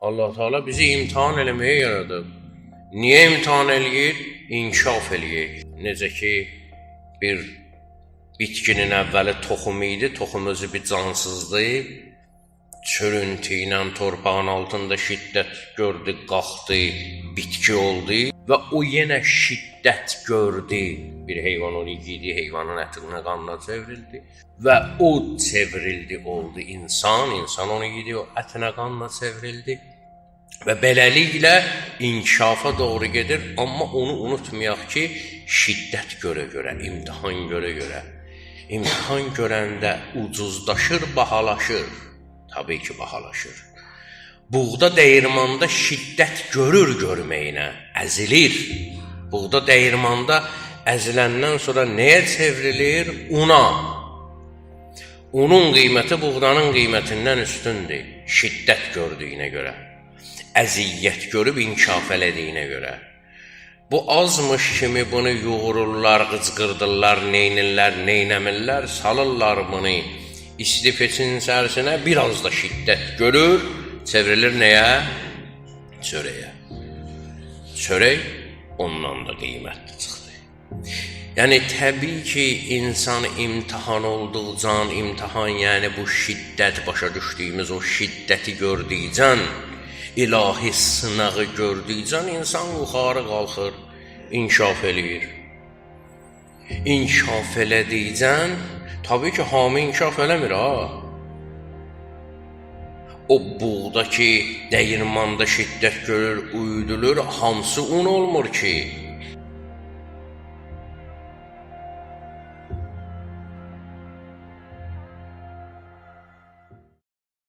Allah Teala bizi imtihan eləməyə yaradıb. Niyə imtihan eləyir? İnkişaf eləyir. Necə ki, bir bitkinin əvvəli toxum idi, toxum özü bir cansızdır. Çörüntü ilə torpağın altında şiddət gördü, qalxdı, bitki oldu və o yenə şiddət gördü. Bir heyvan onu yedi, heyvanın ətinə qanına çevrildi və o çevrildi, oldu insan, insan onu yedi, o ətinə qanına çevrildi və beləliklə inkişafa doğru gedir. Amma onu unutmayaq ki, şiddət görə-görə, imtihan görə-görə. İmtihan görəndə ucuzlaşır, bahalaşır. Tabii ki, bahalaşır. Buğda dəyirmanda şiddət görür görməyinə, əzilir. Buğda dəyirmanda əziləndən sonra nəyə çevrilir? Una. Unun qiyməti buğdanın qiymətindən üstündür, şiddət gördüyünə görə. Əziyyət görüb inkişaf elədiyinə görə. Bu azmış kimi bunu yoğururlar, qıcqırdırlar, neynirlər, neynəmirlər, salırlar bunu isti peçin içərisinə, biraz da şiddət görür, çevrilir nəyə? Çörəyə. Çörək ondan da qiymətli çıxdı. Yəni, təbii ki, insan imtihan olduqcan, imtihan yəni bu şiddət, başa düşdüyümüz o şiddəti gördükcan, ilahi sınağı gördükcan insan yuxarı qalxır, inkişaf eləyir. İnkişaf elədikcan, tabii ki, hamı inkişaf eləmir, ha. O buğda ki, dəyirmanda şiddət görür, uyudulur, hamısı un olmur ki.